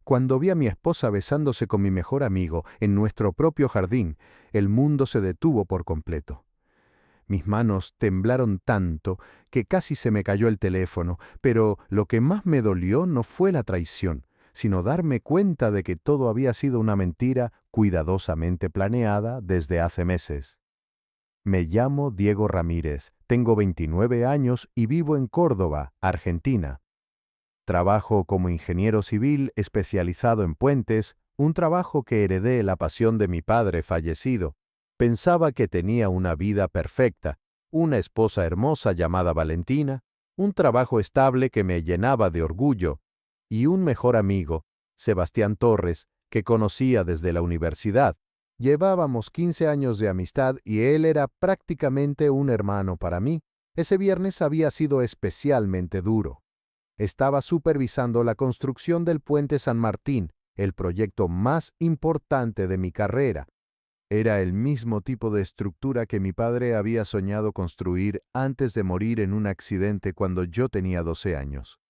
Cuando vi a mi esposa besándose con mi mejor amigo en nuestro propio jardín, el mundo se detuvo por completo. Mis manos temblaron tanto que casi se me cayó el teléfono, pero lo que más me dolió no fue la traición, sino darme cuenta de que todo había sido una mentira cuidadosamente planeada desde hace meses. Me llamo Diego Ramírez, tengo 29 años y vivo en Córdoba, Argentina. Trabajo como ingeniero civil especializado en puentes, un trabajo que heredé la pasión de mi padre fallecido. Pensaba que tenía una vida perfecta, una esposa hermosa llamada Valentina, un trabajo estable que me llenaba de orgullo, y un mejor amigo, Sebastián Torres, que conocía desde la universidad. Llevábamos 15 años de amistad y él era prácticamente un hermano para mí. Ese viernes había sido especialmente duro. Estaba supervisando la construcción del Puente San Martín, el proyecto más importante de mi carrera. Era el mismo tipo de estructura que mi padre había soñado construir antes de morir en un accidente cuando yo tenía 12 años.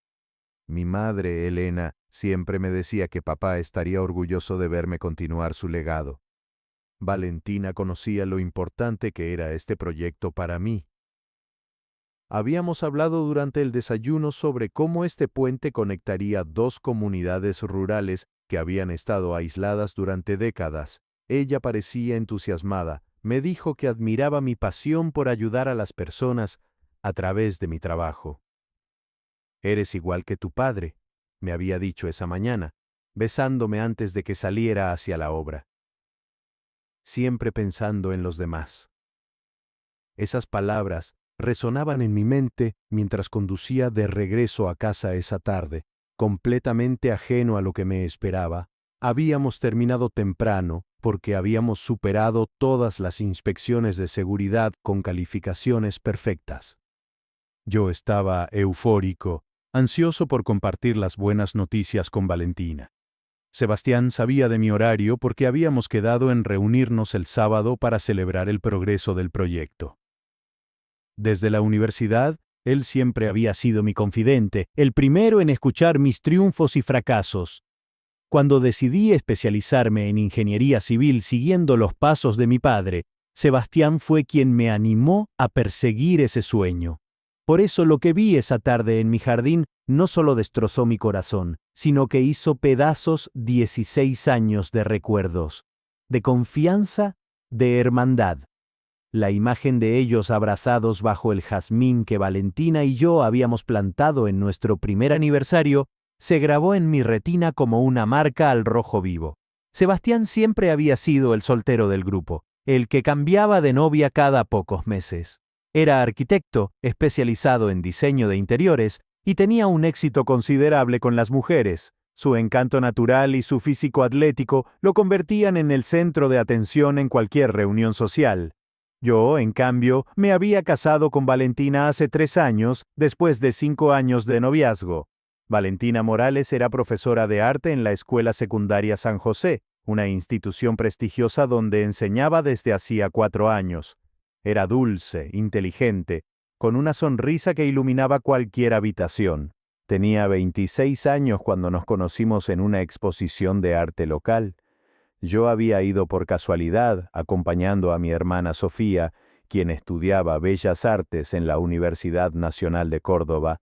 Mi madre, Elena, siempre me decía que papá estaría orgulloso de verme continuar su legado. Valentina conocía lo importante que era este proyecto para mí. Habíamos hablado durante el desayuno sobre cómo este puente conectaría dos comunidades rurales que habían estado aisladas durante décadas. Ella parecía entusiasmada. Me dijo que admiraba mi pasión por ayudar a las personas a través de mi trabajo. «Eres igual que tu padre», me había dicho esa mañana, besándome antes de que saliera hacia la obra. Siempre pensando en los demás. Esas palabras resonaban en mi mente mientras conducía de regreso a casa esa tarde, completamente ajeno a lo que me esperaba. Habíamos terminado temprano porque habíamos superado todas las inspecciones de seguridad con calificaciones perfectas. Yo estaba eufórico, ansioso por compartir las buenas noticias con Valentina. Sebastián sabía de mi horario porque habíamos quedado en reunirnos el sábado para celebrar el progreso del proyecto. Desde la universidad, él siempre había sido mi confidente, el primero en escuchar mis triunfos y fracasos. Cuando decidí especializarme en ingeniería civil siguiendo los pasos de mi padre, Sebastián fue quien me animó a perseguir ese sueño. Por eso lo que vi esa tarde en mi jardín no solo destrozó mi corazón, sino que hizo pedazos 16 años de recuerdos, de confianza, de hermandad. La imagen de ellos abrazados bajo el jazmín que Valentina y yo habíamos plantado en nuestro primer aniversario se grabó en mi retina como una marca al rojo vivo. Sebastián siempre había sido el soltero del grupo, el que cambiaba de novia cada pocos meses. Era arquitecto, especializado en diseño de interiores, y tenía un éxito considerable con las mujeres. Su encanto natural y su físico atlético lo convertían en el centro de atención en cualquier reunión social. Yo, en cambio, me había casado con Valentina hace 3 años, después de 5 años de noviazgo. Valentina Morales era profesora de arte en la Escuela Secundaria San José, una institución prestigiosa donde enseñaba desde hacía 4 años. Era dulce, inteligente, con una sonrisa que iluminaba cualquier habitación. Tenía 26 años cuando nos conocimos en una exposición de arte local. Yo había ido por casualidad, acompañando a mi hermana Sofía, quien estudiaba Bellas Artes en la Universidad Nacional de Córdoba.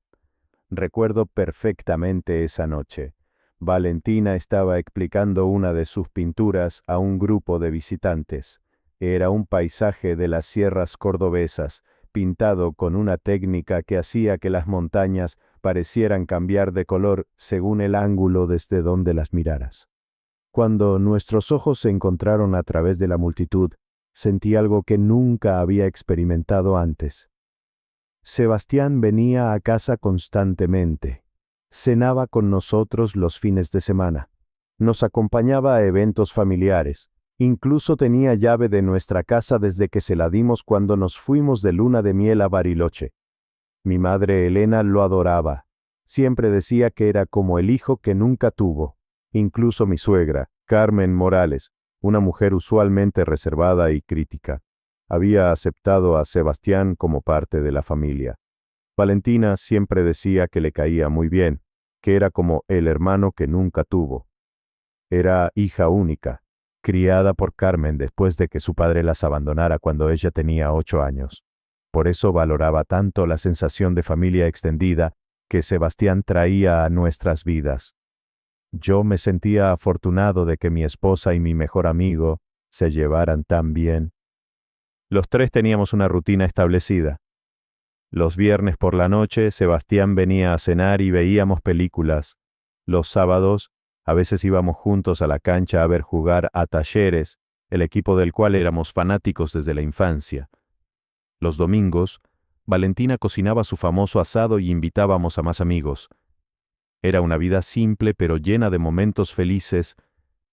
Recuerdo perfectamente esa noche. Valentina estaba explicando una de sus pinturas a un grupo de visitantes. Era un paisaje de las sierras cordobesas, pintado con una técnica que hacía que las montañas parecieran cambiar de color según el ángulo desde donde las miraras. Cuando nuestros ojos se encontraron a través de la multitud, sentí algo que nunca había experimentado antes. Sebastián venía a casa constantemente. Cenaba con nosotros los fines de semana. Nos acompañaba a eventos familiares. Incluso tenía llave de nuestra casa desde que se la dimos cuando nos fuimos de luna de miel a Bariloche. Mi madre Elena lo adoraba. Siempre decía que era como el hijo que nunca tuvo. Incluso mi suegra, Carmen Morales, una mujer usualmente reservada y crítica, había aceptado a Sebastián como parte de la familia. Valentina siempre decía que le caía muy bien, que era como el hermano que nunca tuvo. Era hija única, criada por Carmen después de que su padre las abandonara cuando ella tenía 8 años. Por eso valoraba tanto la sensación de familia extendida que Sebastián traía a nuestras vidas. Yo me sentía afortunado de que mi esposa y mi mejor amigo se llevaran tan bien. Los tres teníamos una rutina establecida. Los viernes por la noche, Sebastián venía a cenar y veíamos películas. Los sábados, a veces íbamos juntos a la cancha a ver jugar a Talleres, el equipo del cual éramos fanáticos desde la infancia. Los domingos, Valentina cocinaba su famoso asado y invitábamos a más amigos. Era una vida simple pero llena de momentos felices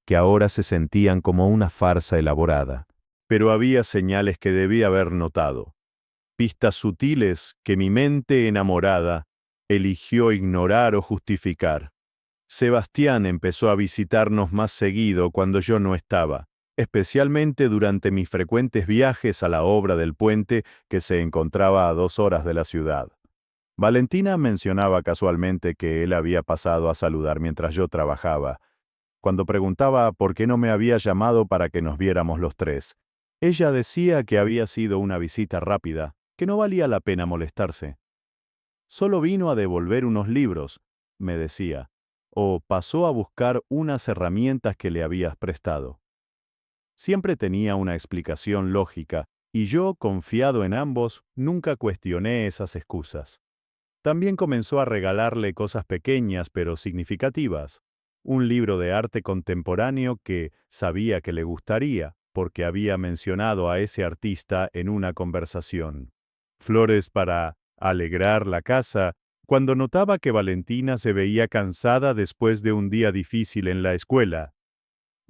que ahora se sentían como una farsa elaborada. Pero había señales que debía haber notado, pistas sutiles que mi mente enamorada eligió ignorar o justificar. Sebastián empezó a visitarnos más seguido cuando yo no estaba, especialmente durante mis frecuentes viajes a la obra del puente que se encontraba a 2 horas de la ciudad. Valentina mencionaba casualmente que él había pasado a saludar mientras yo trabajaba. Cuando preguntaba por qué no me había llamado para que nos viéramos los tres, ella decía que había sido una visita rápida, que no valía la pena molestarse. Solo vino a devolver unos libros, me decía, o pasó a buscar unas herramientas que le habías prestado. Siempre tenía una explicación lógica, y yo, confiado en ambos, nunca cuestioné esas excusas. También comenzó a regalarle cosas pequeñas pero significativas. Un libro de arte contemporáneo que sabía que le gustaría, porque había mencionado a ese artista en una conversación. Flores para alegrar la casa, cuando notaba que Valentina se veía cansada después de un día difícil en la escuela.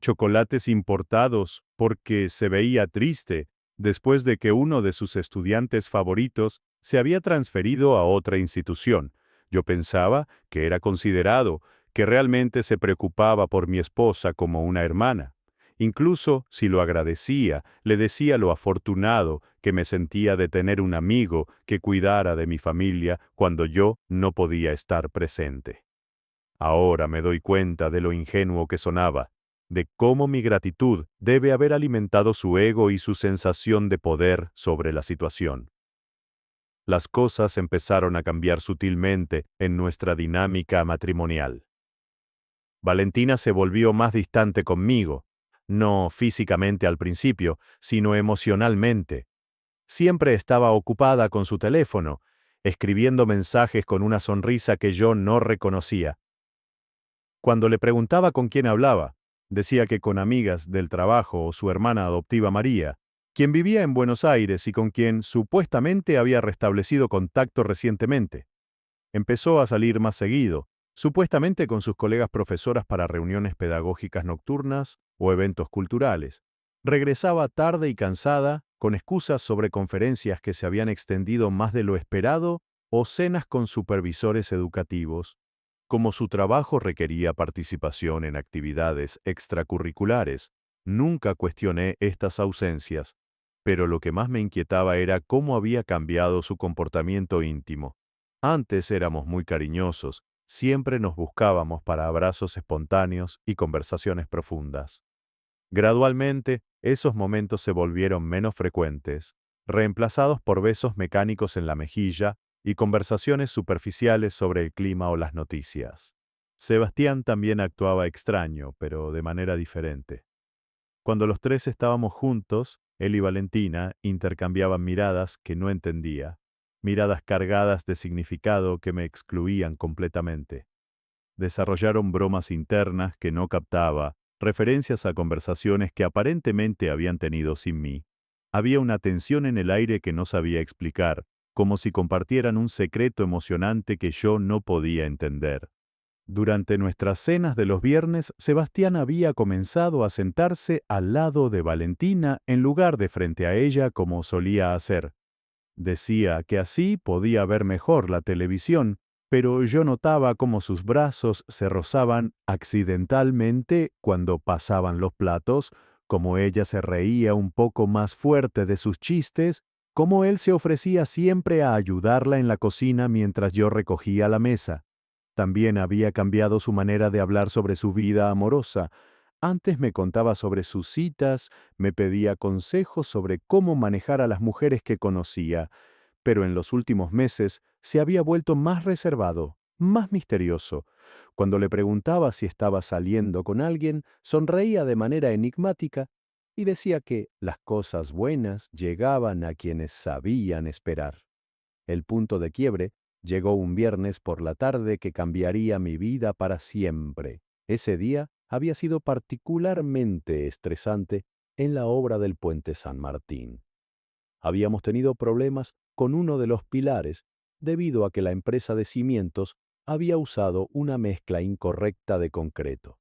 Chocolates importados, porque se veía triste, después de que uno de sus estudiantes favoritos se había transferido a otra institución. Yo pensaba que era considerado, que realmente se preocupaba por mi esposa como una hermana. Incluso, si lo agradecía, le decía lo afortunado que me sentía de tener un amigo que cuidara de mi familia cuando yo no podía estar presente. Ahora me doy cuenta de lo ingenuo que sonaba, de cómo mi gratitud debe haber alimentado su ego y su sensación de poder sobre la situación. Las cosas empezaron a cambiar sutilmente en nuestra dinámica matrimonial. Valentina se volvió más distante conmigo, no físicamente al principio, sino emocionalmente. Siempre estaba ocupada con su teléfono, escribiendo mensajes con una sonrisa que yo no reconocía. Cuando le preguntaba con quién hablaba, decía que con amigas del trabajo o su hermana adoptiva María, quien vivía en Buenos Aires y con quien supuestamente había restablecido contacto recientemente. Empezó a salir más seguido, supuestamente con sus colegas profesoras para reuniones pedagógicas nocturnas o eventos culturales. Regresaba tarde y cansada, con excusas sobre conferencias que se habían extendido más de lo esperado o cenas con supervisores educativos. Como su trabajo requería participación en actividades extracurriculares, nunca cuestioné estas ausencias, pero lo que más me inquietaba era cómo había cambiado su comportamiento íntimo. Antes éramos muy cariñosos, siempre nos buscábamos para abrazos espontáneos y conversaciones profundas. Gradualmente, esos momentos se volvieron menos frecuentes, reemplazados por besos mecánicos en la mejilla y conversaciones superficiales sobre el clima o las noticias. Sebastián también actuaba extraño, pero de manera diferente. Cuando los tres estábamos juntos, él y Valentina intercambiaban miradas que no entendía, miradas cargadas de significado que me excluían completamente. Desarrollaron bromas internas que no captaba, referencias a conversaciones que aparentemente habían tenido sin mí. Había una tensión en el aire que no sabía explicar, como si compartieran un secreto emocionante que yo no podía entender. Durante nuestras cenas de los viernes, Sebastián había comenzado a sentarse al lado de Valentina en lugar de frente a ella como solía hacer. Decía que así podía ver mejor la televisión, pero yo notaba cómo sus brazos se rozaban accidentalmente cuando pasaban los platos, cómo ella se reía un poco más fuerte de sus chistes, cómo él se ofrecía siempre a ayudarla en la cocina mientras yo recogía la mesa. También había cambiado su manera de hablar sobre su vida amorosa. Antes me contaba sobre sus citas, me pedía consejos sobre cómo manejar a las mujeres que conocía, pero en los últimos meses se había vuelto más reservado, más misterioso. Cuando le preguntaba si estaba saliendo con alguien, sonreía de manera enigmática y decía que las cosas buenas llegaban a quienes sabían esperar. El punto de quiebre llegó un viernes por la tarde que cambiaría mi vida para siempre. Ese día había sido particularmente estresante en la obra del Puente San Martín. Habíamos tenido problemas con uno de los pilares debido a que la empresa de cimientos había usado una mezcla incorrecta de concreto.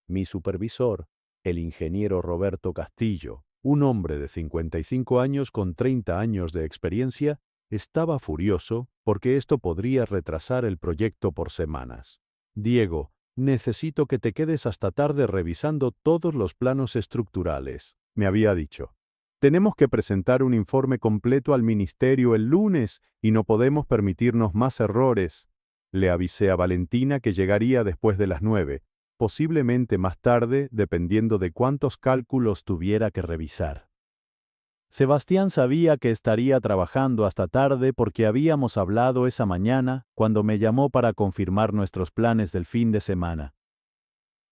Mi supervisor, el ingeniero Roberto Castillo, un hombre de 55 años con 30 años de experiencia, estaba furioso porque esto podría retrasar el proyecto por semanas. Diego, necesito que te quedes hasta tarde revisando todos los planos estructurales, me había dicho. Tenemos que presentar un informe completo al ministerio el lunes y no podemos permitirnos más errores. Le avisé a Valentina que llegaría después de las 9, posiblemente más tarde, dependiendo de cuántos cálculos tuviera que revisar. Sebastián sabía que estaría trabajando hasta tarde porque habíamos hablado esa mañana cuando me llamó para confirmar nuestros planes del fin de semana.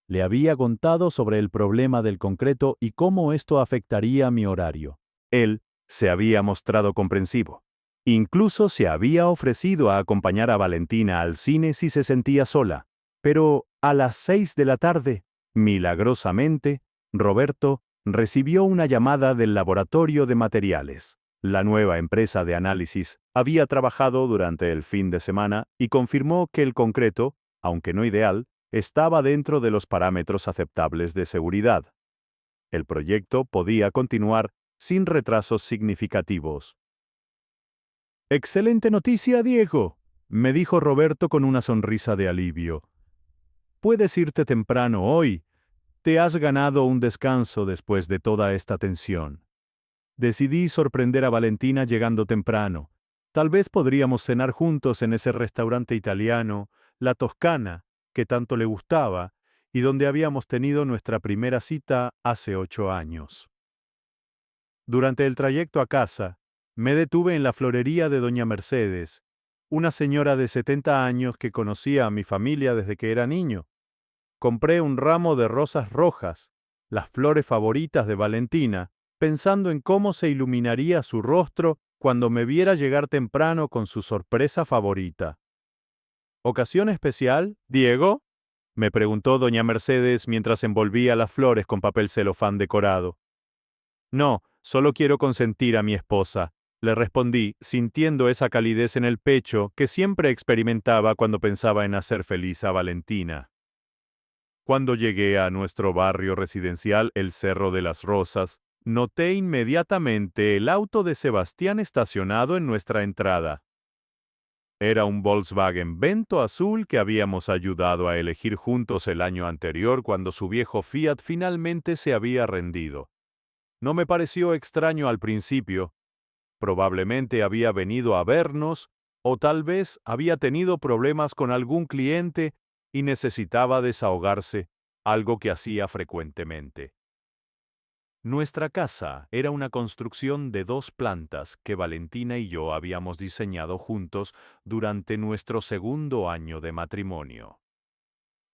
Le había contado sobre el problema del concreto y cómo esto afectaría mi horario. Él se había mostrado comprensivo. Incluso se había ofrecido a acompañar a Valentina al cine si se sentía sola. Pero a las 6 de la tarde, milagrosamente, Roberto recibió una llamada del laboratorio de materiales. La nueva empresa de análisis había trabajado durante el fin de semana y confirmó que el concreto, aunque no ideal, estaba dentro de los parámetros aceptables de seguridad. El proyecto podía continuar sin retrasos significativos. «Excelente noticia, Diego», me dijo Roberto con una sonrisa de alivio. «Puedes irte temprano hoy. Te has ganado un descanso después de toda esta tensión». Decidí sorprender a Valentina llegando temprano. Tal vez podríamos cenar juntos en ese restaurante italiano, La Toscana, que tanto le gustaba, y donde habíamos tenido nuestra primera cita hace 8 años. Durante el trayecto a casa, me detuve en la florería de doña Mercedes, una señora de 70 años que conocía a mi familia desde que era niño. Compré un ramo de rosas rojas, las flores favoritas de Valentina, pensando en cómo se iluminaría su rostro cuando me viera llegar temprano con su sorpresa favorita. ¿Ocasión especial, Diego?, me preguntó doña Mercedes mientras envolvía las flores con papel celofán decorado. No, solo quiero consentir a mi esposa, le respondí, sintiendo esa calidez en el pecho que siempre experimentaba cuando pensaba en hacer feliz a Valentina. Cuando llegué a nuestro barrio residencial, el Cerro de las Rosas, noté inmediatamente el auto de Sebastián estacionado en nuestra entrada. Era un Volkswagen Vento azul que habíamos ayudado a elegir juntos el año anterior cuando su viejo Fiat finalmente se había rendido. No me pareció extraño al principio. Probablemente había venido a vernos, o tal vez había tenido problemas con algún cliente y necesitaba desahogarse, algo que hacía frecuentemente. Nuestra casa era una construcción de 2 plantas que Valentina y yo habíamos diseñado juntos durante nuestro segundo año de matrimonio.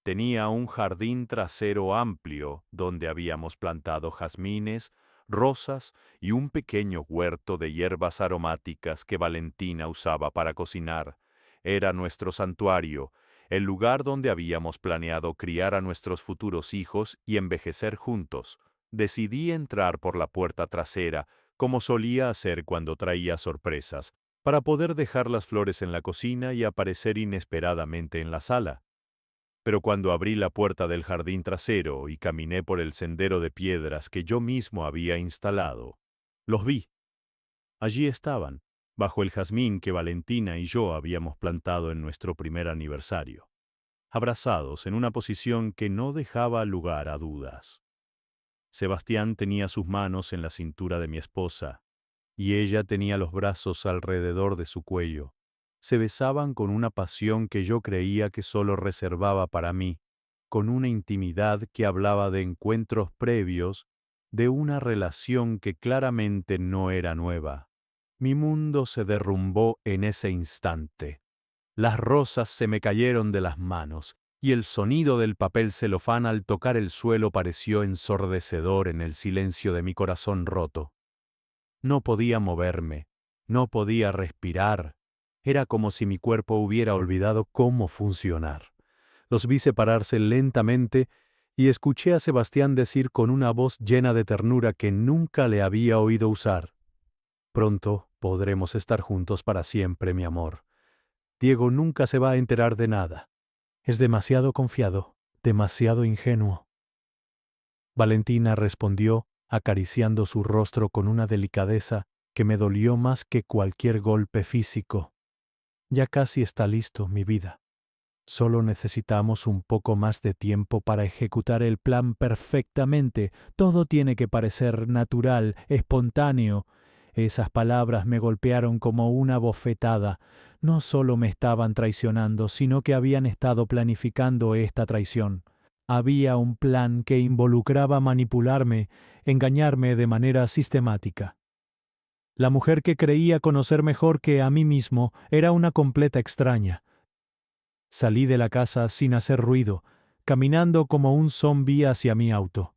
Tenía un jardín trasero amplio donde habíamos plantado jazmines, rosas y un pequeño huerto de hierbas aromáticas que Valentina usaba para cocinar. Era nuestro santuario, el lugar donde habíamos planeado criar a nuestros futuros hijos y envejecer juntos. Decidí entrar por la puerta trasera, como solía hacer cuando traía sorpresas, para poder dejar las flores en la cocina y aparecer inesperadamente en la sala. Pero cuando abrí la puerta del jardín trasero y caminé por el sendero de piedras que yo mismo había instalado, los vi. Allí estaban, bajo el jazmín que Valentina y yo habíamos plantado en nuestro primer aniversario, abrazados en una posición que no dejaba lugar a dudas. Sebastián tenía sus manos en la cintura de mi esposa, y ella tenía los brazos alrededor de su cuello. Se besaban con una pasión que yo creía que solo reservaba para mí, con una intimidad que hablaba de encuentros previos, de una relación que claramente no era nueva. Mi mundo se derrumbó en ese instante. Las rosas se me cayeron de las manos, y el sonido del papel celofán al tocar el suelo pareció ensordecedor en el silencio de mi corazón roto. No podía moverme, no podía respirar. Era como si mi cuerpo hubiera olvidado cómo funcionar. Los vi separarse lentamente y escuché a Sebastián decir con una voz llena de ternura que nunca le había oído usar: «Pronto podremos estar juntos para siempre, mi amor. Diego nunca se va a enterar de nada. Es demasiado confiado, demasiado ingenuo». Valentina respondió, acariciando su rostro con una delicadeza que me dolió más que cualquier golpe físico. «Ya casi está listo, mi vida. Solo necesitamos un poco más de tiempo para ejecutar el plan perfectamente. Todo tiene que parecer natural, espontáneo». Esas palabras me golpearon como una bofetada. No solo me estaban traicionando, sino que habían estado planificando esta traición. Había un plan que involucraba manipularme, engañarme de manera sistemática. La mujer que creía conocer mejor que a mí mismo era una completa extraña. Salí de la casa sin hacer ruido, caminando como un zombi hacia mi auto.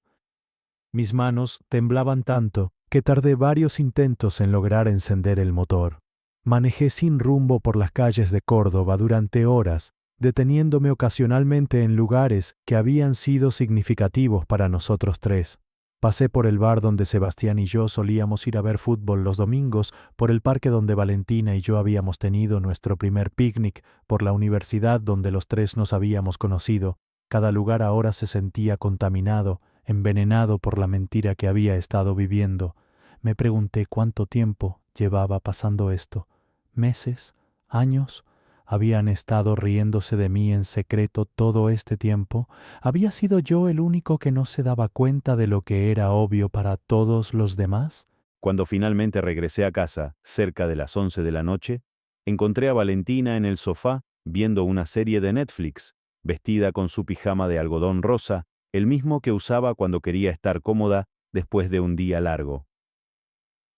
Mis manos temblaban tanto que tardé varios intentos en lograr encender el motor. Manejé sin rumbo por las calles de Córdoba durante horas, deteniéndome ocasionalmente en lugares que habían sido significativos para nosotros tres. Pasé por el bar donde Sebastián y yo solíamos ir a ver fútbol los domingos, por el parque donde Valentina y yo habíamos tenido nuestro primer picnic, por la universidad donde los tres nos habíamos conocido. Cada lugar ahora se sentía contaminado, envenenado por la mentira que había estado viviendo. Me pregunté cuánto tiempo llevaba pasando esto. ¿Meses? ¿Años? ¿Habían estado riéndose de mí en secreto todo este tiempo? ¿Había sido yo el único que no se daba cuenta de lo que era obvio para todos los demás? Cuando finalmente regresé a casa, cerca de las 11 de la noche, encontré a Valentina en el sofá viendo una serie de Netflix, vestida con su pijama de algodón rosa, el mismo que usaba cuando quería estar cómoda después de un día largo.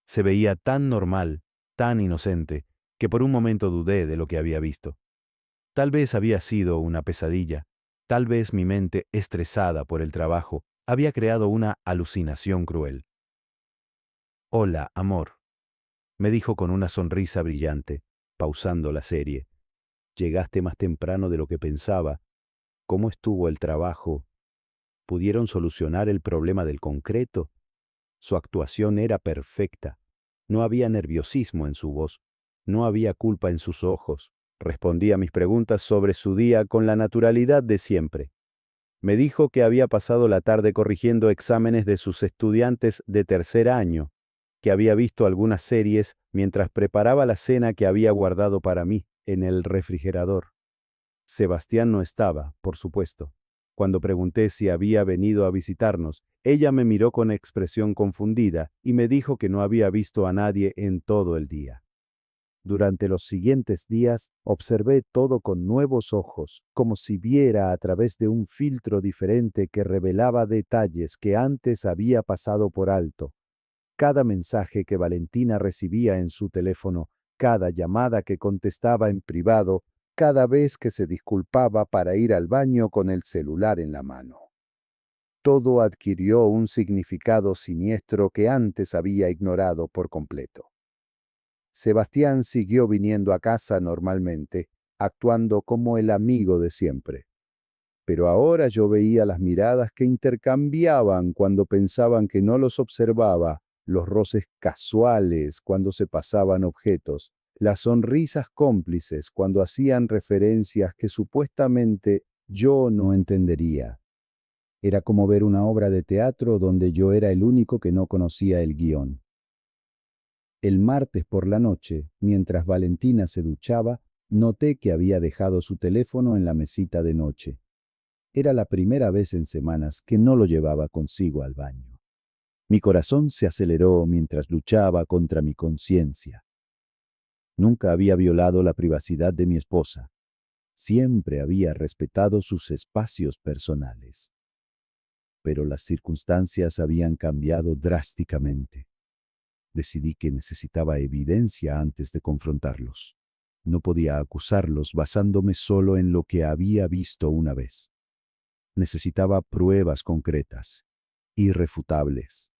Se veía tan normal, tan inocente, que por un momento dudé de lo que había visto. Tal vez había sido una pesadilla, tal vez mi mente, estresada por el trabajo, había creado una alucinación cruel. «Hola, amor», me dijo con una sonrisa brillante, pausando la serie. «Llegaste más temprano de lo que pensaba. ¿Cómo estuvo el trabajo? ¿Pudieron solucionar el problema del concreto?» Su actuación era perfecta. No había nerviosismo en su voz, no había culpa en sus ojos. Respondía a mis preguntas sobre su día con la naturalidad de siempre. Me dijo que había pasado la tarde corrigiendo exámenes de sus estudiantes de tercer año, que había visto algunas series mientras preparaba la cena que había guardado para mí en el refrigerador. Sebastián no estaba, por supuesto. Cuando pregunté si había venido a visitarnos, ella me miró con expresión confundida y me dijo que no había visto a nadie en todo el día. Durante los siguientes días observé todo con nuevos ojos, como si viera a través de un filtro diferente que revelaba detalles que antes había pasado por alto. Cada mensaje que Valentina recibía en su teléfono, cada llamada que contestaba en privado, cada vez que se disculpaba para ir al baño con el celular en la mano. Todo adquirió un significado siniestro que antes había ignorado por completo. Sebastián siguió viniendo a casa normalmente, actuando como el amigo de siempre. Pero ahora yo veía las miradas que intercambiaban cuando pensaban que no los observaba, los roces casuales cuando se pasaban objetos, las sonrisas cómplices cuando hacían referencias que supuestamente yo no entendería. Era como ver una obra de teatro donde yo era el único que no conocía el guión. El martes por la noche, mientras Valentina se duchaba, noté que había dejado su teléfono en la mesita de noche. Era la primera vez en semanas que no lo llevaba consigo al baño. Mi corazón se aceleró mientras luchaba contra mi conciencia. Nunca había violado la privacidad de mi esposa. Siempre había respetado sus espacios personales. Pero las circunstancias habían cambiado drásticamente. Decidí que necesitaba evidencia antes de confrontarlos. No podía acusarlos basándome solo en lo que había visto una vez. Necesitaba pruebas concretas, irrefutables.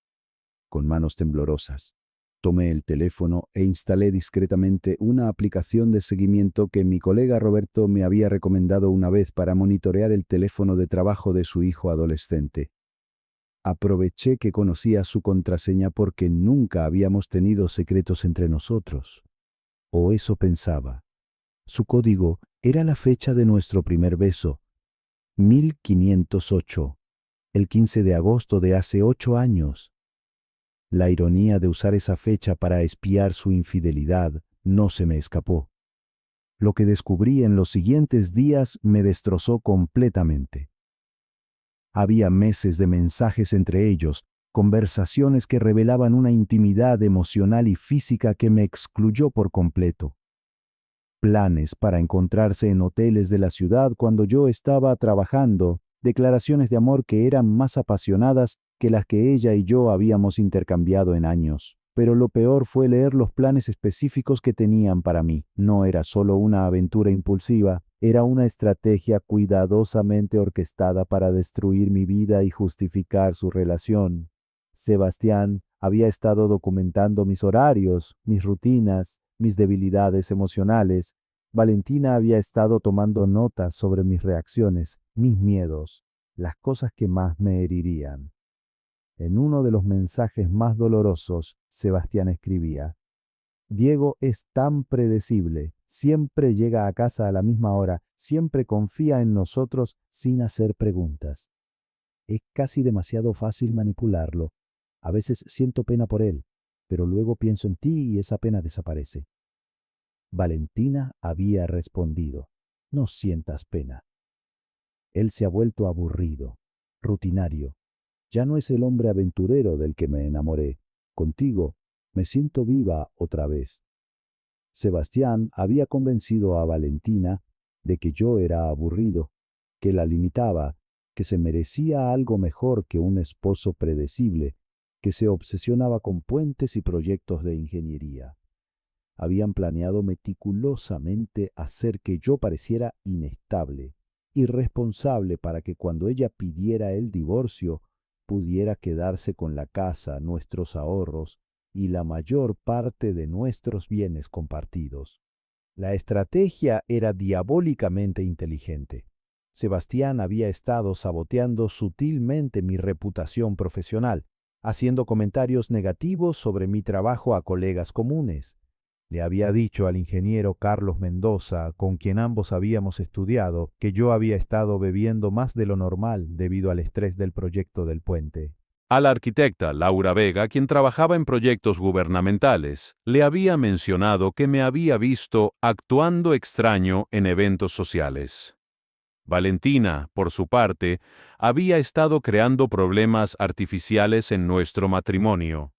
Con manos temblorosas, tomé el teléfono e instalé discretamente una aplicación de seguimiento que mi colega Roberto me había recomendado una vez para monitorear el teléfono de trabajo de su hijo adolescente. Aproveché que conocía su contraseña porque nunca habíamos tenido secretos entre nosotros. O eso pensaba. Su código era la fecha de nuestro primer beso, 1508, el 15 de agosto de hace 8 años. La ironía de usar esa fecha para espiar su infidelidad no se me escapó. Lo que descubrí en los siguientes días me destrozó completamente. Había meses de mensajes entre ellos, conversaciones que revelaban una intimidad emocional y física que me excluyó por completo. Planes para encontrarse en hoteles de la ciudad cuando yo estaba trabajando, declaraciones de amor que eran más apasionadas que las que ella y yo habíamos intercambiado en años. Pero lo peor fue leer los planes específicos que tenían para mí. No era solo una aventura impulsiva, era una estrategia cuidadosamente orquestada para destruir mi vida y justificar su relación. Sebastián había estado documentando mis horarios, mis rutinas, mis debilidades emocionales. Valentina había estado tomando notas sobre mis reacciones, mis miedos, las cosas que más me herirían. En uno de los mensajes más dolorosos, Sebastián escribía: Diego es tan predecible, siempre llega a casa a la misma hora, siempre confía en nosotros sin hacer preguntas. Es casi demasiado fácil manipularlo. A veces siento pena por él, pero luego pienso en ti y esa pena desaparece. Valentina había respondido: No sientas pena. Él se ha vuelto aburrido, rutinario. Ya no es el hombre aventurero del que me enamoré. Contigo me siento viva otra vez. Sebastián había convencido a Valentina de que yo era aburrido, que la limitaba, que se merecía algo mejor que un esposo predecible, que se obsesionaba con puentes y proyectos de ingeniería. Habían planeado meticulosamente hacer que yo pareciera inestable, irresponsable, para que cuando ella pidiera el divorcio, pudiera quedarse con la casa, nuestros ahorros y la mayor parte de nuestros bienes compartidos. La estrategia era diabólicamente inteligente. Sebastián había estado saboteando sutilmente mi reputación profesional, haciendo comentarios negativos sobre mi trabajo a colegas comunes. Le había dicho al ingeniero Carlos Mendoza, con quien ambos habíamos estudiado, que yo había estado bebiendo más de lo normal debido al estrés del proyecto del puente. A la arquitecta Laura Vega, quien trabajaba en proyectos gubernamentales, le había mencionado que me había visto actuando extraño en eventos sociales. Valentina, por su parte, había estado creando problemas artificiales en nuestro matrimonio.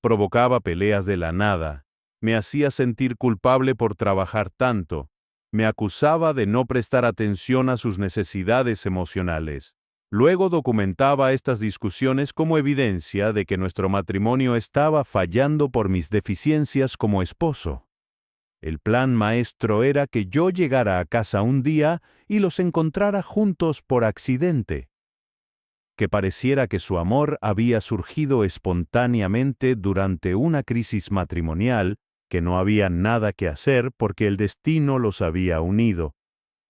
Provocaba peleas de la nada. Me hacía sentir culpable por trabajar tanto. Me acusaba de no prestar atención a sus necesidades emocionales. Luego documentaba estas discusiones como evidencia de que nuestro matrimonio estaba fallando por mis deficiencias como esposo. El plan maestro era que yo llegara a casa un día y los encontrara juntos por accidente. Que pareciera que su amor había surgido espontáneamente durante una crisis matrimonial, que no había nada que hacer porque el destino los había unido.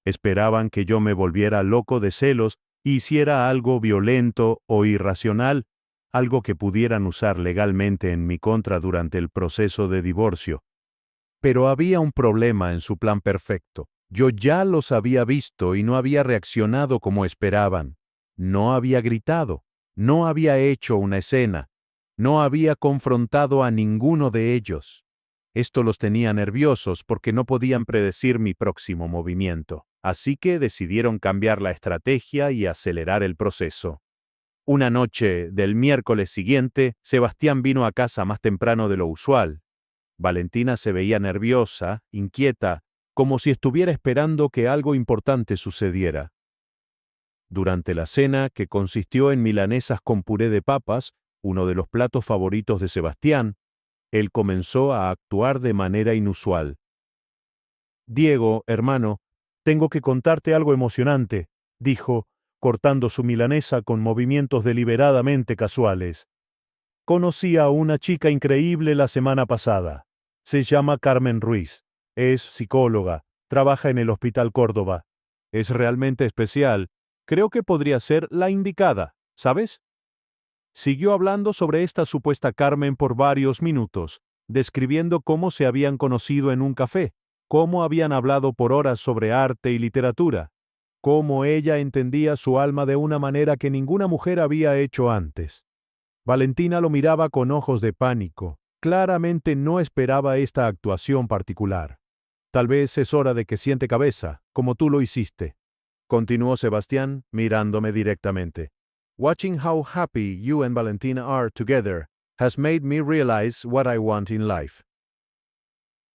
Esperaban que yo me volviera loco de celos y hiciera algo violento o irracional, algo que pudieran usar legalmente en mi contra durante el proceso de divorcio. Pero había un problema en su plan perfecto. Yo ya los había visto y no había reaccionado como esperaban. No había gritado, no había hecho una escena, no había confrontado a ninguno de ellos. Esto los tenía nerviosos porque no podían predecir mi próximo movimiento. Así que decidieron cambiar la estrategia y acelerar el proceso. Una noche del miércoles siguiente, Sebastián vino a casa más temprano de lo usual. Valentina se veía nerviosa, inquieta, como si estuviera esperando que algo importante sucediera. Durante la cena, que consistió en milanesas con puré de papas, uno de los platos favoritos de Sebastián, él comenzó a actuar de manera inusual. «Diego, hermano, tengo que contarte algo emocionante», dijo, cortando su milanesa con movimientos deliberadamente casuales. «Conocí a una chica increíble la semana pasada. Se llama Carmen Ruiz. Es psicóloga, trabaja en el Hospital Córdoba. Es realmente especial. Creo que podría ser la indicada, ¿sabes?». Siguió hablando sobre esta supuesta Carmen por varios minutos, describiendo cómo se habían conocido en un café, cómo habían hablado por horas sobre arte y literatura, cómo ella entendía su alma de una manera que ninguna mujer había hecho antes. Valentina lo miraba con ojos de pánico. Claramente no esperaba esta actuación particular. «Tal vez es hora de que siente cabeza, como tú lo hiciste», continuó Sebastián, mirándome directamente. «Watching how happy you and Valentina are together has made me realize what I want in life».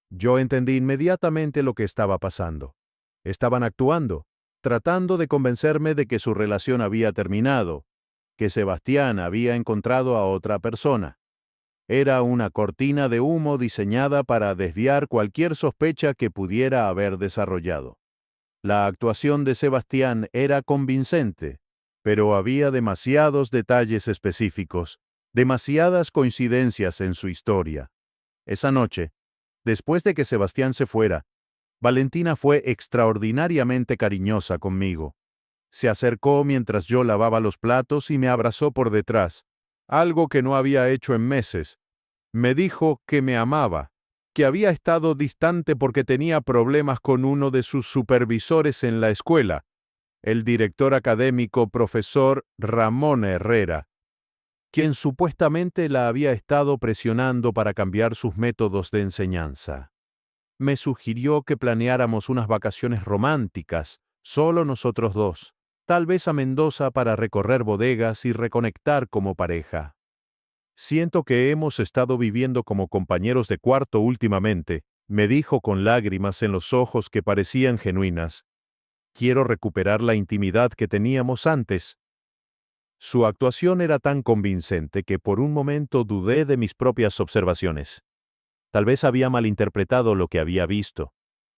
Yo entendí inmediatamente lo que estaba pasando. Estaban actuando, tratando de convencerme de que su relación había terminado, que Sebastián había encontrado a otra persona. Era una cortina de humo diseñada para desviar cualquier sospecha que pudiera haber desarrollado. La actuación de Sebastián era convincente, pero había demasiados detalles específicos, demasiadas coincidencias en su historia. Esa noche, después de que Sebastián se fuera, Valentina fue extraordinariamente cariñosa conmigo. Se acercó mientras yo lavaba los platos y me abrazó por detrás, algo que no había hecho en meses. Me dijo que me amaba, que había estado distante porque tenía problemas con uno de sus supervisores en la escuela, el director académico profesor Ramón Herrera, quien supuestamente la había estado presionando para cambiar sus métodos de enseñanza. Me sugirió que planeáramos unas vacaciones románticas, solo nosotros dos, tal vez a Mendoza para recorrer bodegas y reconectar como pareja. «Siento que hemos estado viviendo como compañeros de cuarto últimamente», me dijo con lágrimas en los ojos que parecían genuinas. «Quiero recuperar la intimidad que teníamos antes». Su actuación era tan convincente que por un momento dudé de mis propias observaciones. Tal vez había malinterpretado lo que había visto.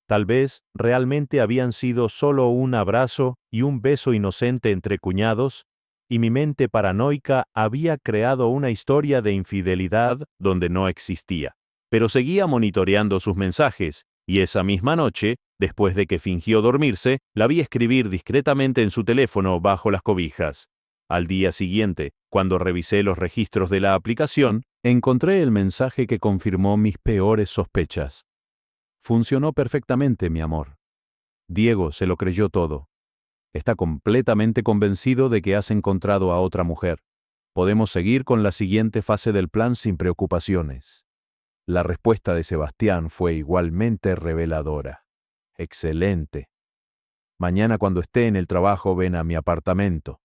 Tal vez realmente habían sido solo un abrazo y un beso inocente entre cuñados, y mi mente paranoica había creado una historia de infidelidad donde no existía. Pero seguía monitoreando sus mensajes, y esa misma noche, después de que fingió dormirse, la vi escribir discretamente en su teléfono bajo las cobijas. Al día siguiente, cuando revisé los registros de la aplicación, encontré el mensaje que confirmó mis peores sospechas. «Funcionó perfectamente, mi amor». Diego se lo creyó todo. «Está completamente convencido de que has encontrado a otra mujer. Podemos seguir con la siguiente fase del plan sin preocupaciones». La respuesta de Sebastián fue igualmente reveladora. «Excelente. Mañana cuando esté en el trabajo ven a mi apartamento.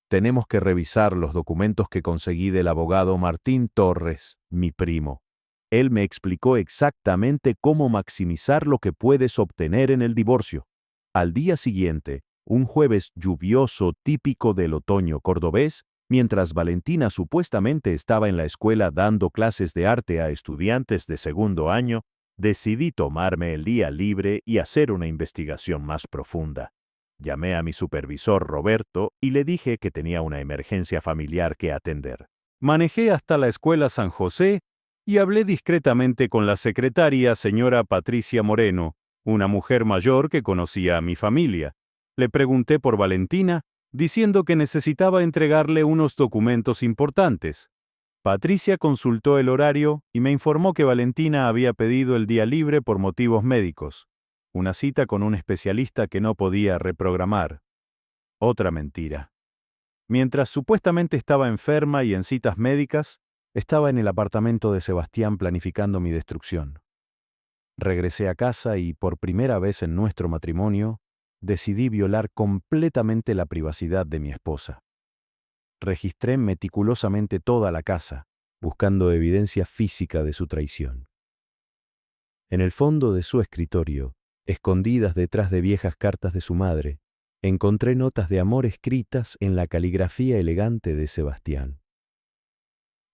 Tenemos que revisar los documentos que conseguí del abogado Martín Torres, mi primo. Él me explicó exactamente cómo maximizar lo que puedes obtener en el divorcio». Al día siguiente, un jueves lluvioso típico del otoño cordobés, mientras Valentina supuestamente estaba en la escuela dando clases de arte a estudiantes de segundo año, decidí tomarme el día libre y hacer una investigación más profunda. Llamé a mi supervisor Roberto y le dije que tenía una emergencia familiar que atender. Manejé hasta la escuela San José y hablé discretamente con la secretaria, señora Patricia Moreno, una mujer mayor que conocía a mi familia. Le pregunté por Valentina, diciendo que necesitaba entregarle unos documentos importantes. Patricia consultó el horario y me informó que Valentina había pedido el día libre por motivos médicos, una cita con un especialista que no podía reprogramar. Otra mentira. Mientras supuestamente estaba enferma y en citas médicas, estaba en el apartamento de Sebastián planificando mi destrucción. Regresé a casa y, por primera vez en nuestro matrimonio, decidí violar completamente la privacidad de mi esposa. Registré meticulosamente toda la casa, buscando evidencia física de su traición. En el fondo de su escritorio, Escondidas detrás de viejas cartas de su madre, encontré notas de amor escritas en la caligrafía elegante de Sebastián.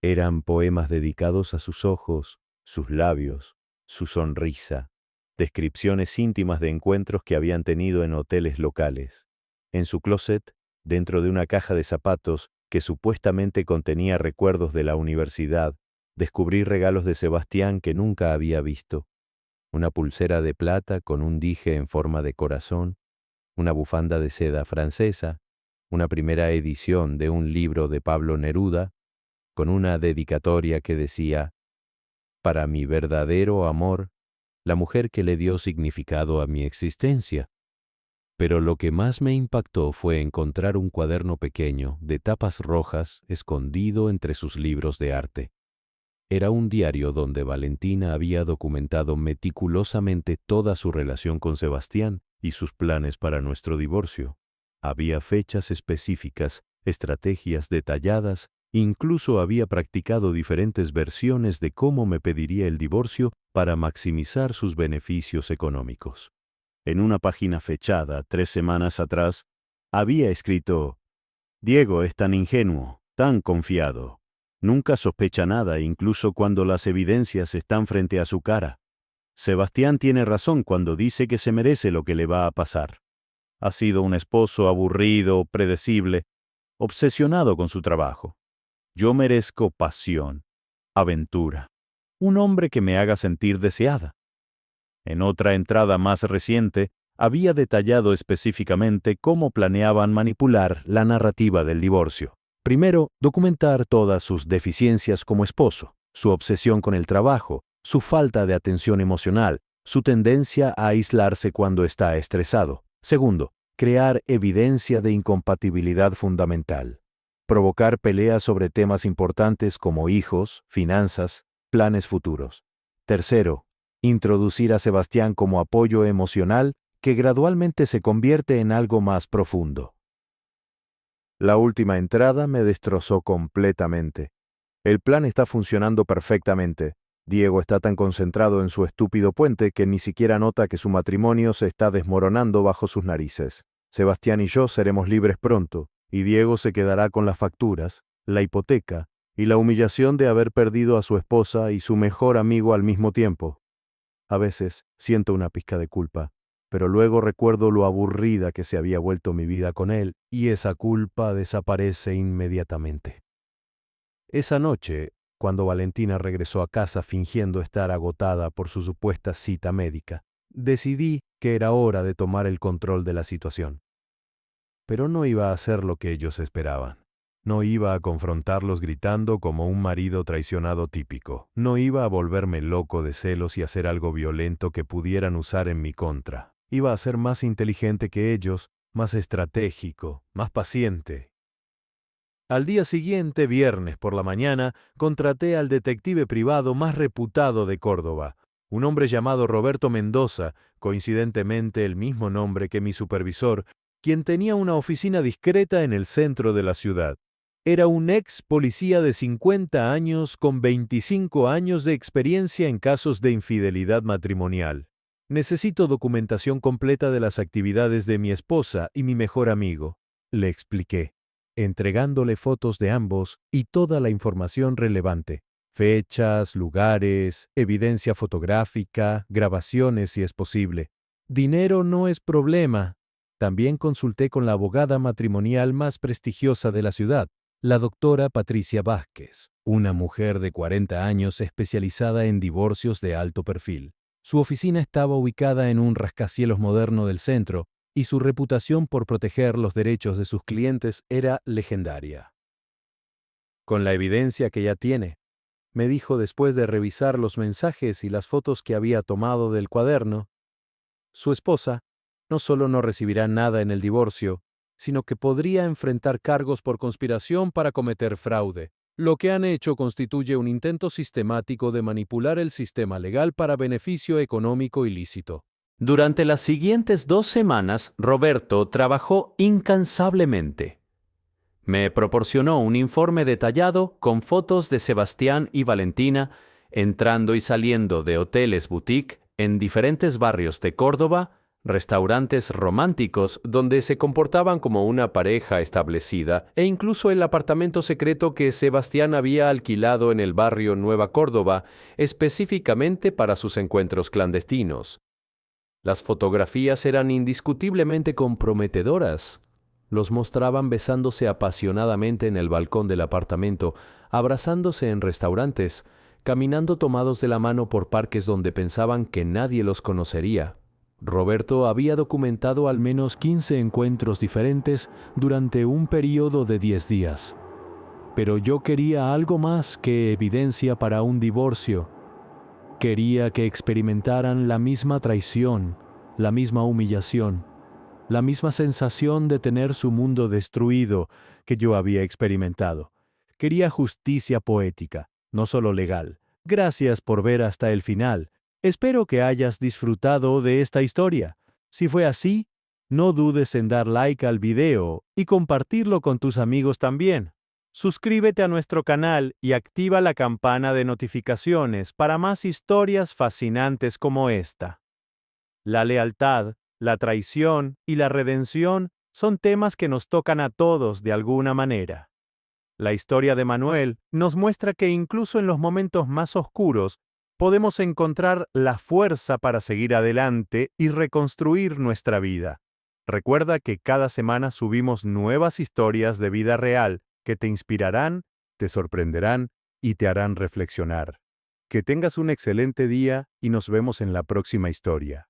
Eran poemas dedicados a sus ojos, sus labios, su sonrisa, descripciones íntimas de encuentros que habían tenido en hoteles locales. En su closet, dentro de una caja de zapatos que supuestamente contenía recuerdos de la universidad, descubrí regalos de Sebastián que nunca había visto. Una pulsera de plata con un dije en forma de corazón, una bufanda de seda francesa, una primera edición de un libro de Pablo Neruda, con una dedicatoria que decía: «Para mi verdadero amor, la mujer que le dio significado a mi existencia». Pero lo que más me impactó fue encontrar un cuaderno pequeño, de tapas rojas, escondido entre sus libros de arte. Era un diario donde Valentina había documentado meticulosamente toda su relación con Sebastián y sus planes para nuestro divorcio. Había fechas específicas, estrategias detalladas, incluso había practicado diferentes versiones de cómo me pediría el divorcio para maximizar sus beneficios económicos. En una página fechada 3 semanas atrás, había escrito: «Diego es tan ingenuo, tan confiado. Nunca sospecha nada, incluso cuando las evidencias están frente a su cara. Sebastián tiene razón cuando dice que se merece lo que le va a pasar. Ha sido un esposo aburrido, predecible, obsesionado con su trabajo. Yo merezco pasión, aventura, un hombre que me haga sentir deseada». En otra entrada más reciente, había detallado específicamente cómo planeaban manipular la narrativa del divorcio. Primero, documentar todas sus deficiencias como esposo, su obsesión con el trabajo, su falta de atención emocional, su tendencia a aislarse cuando está estresado. Segundo, crear evidencia de incompatibilidad fundamental. Provocar peleas sobre temas importantes como hijos, finanzas, planes futuros. Tercero, introducir a Sebastián como apoyo emocional que gradualmente se convierte en algo más profundo. La última entrada me destrozó completamente. El plan está funcionando perfectamente. Diego está tan concentrado en su estúpido puente que ni siquiera nota que su matrimonio se está desmoronando bajo sus narices. Sebastián y yo seremos libres pronto, y Diego se quedará con las facturas, la hipoteca y la humillación de haber perdido a su esposa y su mejor amigo al mismo tiempo. A veces siento una pizca de culpa, pero luego recuerdo lo aburrida que se había vuelto mi vida con él, y esa culpa desaparece inmediatamente. Esa noche, cuando Valentina regresó a casa fingiendo estar agotada por su supuesta cita médica, decidí que era hora de tomar el control de la situación. Pero no iba a hacer lo que ellos esperaban. No iba a confrontarlos gritando como un marido traicionado típico. No iba a volverme loco de celos y hacer algo violento que pudieran usar en mi contra. Iba a ser más inteligente que ellos, más estratégico, más paciente. Al día siguiente, viernes por la mañana, contraté al detective privado más reputado de Córdoba, un hombre llamado Roberto Mendoza, coincidentemente el mismo nombre que mi supervisor, quien tenía una oficina discreta en el centro de la ciudad. Era un ex policía de 50 años con 25 años de experiencia en casos de infidelidad matrimonial. «Necesito documentación completa de las actividades de mi esposa y mi mejor amigo», le expliqué, entregándole fotos de ambos y toda la información relevante. Fechas, lugares, evidencia fotográfica, grabaciones si es posible. Dinero no es problema. También consulté con la abogada matrimonial más prestigiosa de la ciudad, la doctora Patricia Vázquez, una mujer de 40 años especializada en divorcios de alto perfil. Su oficina estaba ubicada en un rascacielos moderno del centro y su reputación por proteger los derechos de sus clientes era legendaria. «Con la evidencia que ya tiene», me dijo después de revisar los mensajes y las fotos que había tomado del cuaderno, «su esposa no solo no recibirá nada en el divorcio, sino que podría enfrentar cargos por conspiración para cometer fraude. Lo que han hecho constituye un intento sistemático de manipular el sistema legal para beneficio económico ilícito». Durante las siguientes 2 semanas, Roberto trabajó incansablemente. Me proporcionó un informe detallado con fotos de Sebastián y Valentina entrando y saliendo de hoteles boutique En diferentes barrios de Córdoba, restaurantes románticos donde se comportaban como una pareja establecida e incluso el apartamento secreto que Sebastián había alquilado en el barrio Nueva Córdoba específicamente para sus encuentros clandestinos. Las fotografías eran indiscutiblemente comprometedoras. Los mostraban besándose apasionadamente en el balcón del apartamento, abrazándose en restaurantes, caminando tomados de la mano por parques donde pensaban que nadie los conocería. Roberto había documentado al menos 15 encuentros diferentes durante un periodo de 10 días. Pero yo quería algo más que evidencia para un divorcio. Quería que experimentaran la misma traición, la misma humillación, la misma sensación de tener su mundo destruido que yo había experimentado. Quería justicia poética, no solo legal. Gracias por ver hasta el final. Espero que hayas disfrutado de esta historia. Si fue así, no dudes en dar like al video y compartirlo con tus amigos también. Suscríbete a nuestro canal y activa la campana de notificaciones para más historias fascinantes como esta. La lealtad, la traición y la redención son temas que nos tocan a todos de alguna manera. La historia de Manuel nos muestra que incluso en los momentos más oscuros podemos encontrar la fuerza para seguir adelante y reconstruir nuestra vida. Recuerda que cada semana subimos nuevas historias de vida real que te inspirarán, te sorprenderán y te harán reflexionar. Que tengas un excelente día y nos vemos en la próxima historia.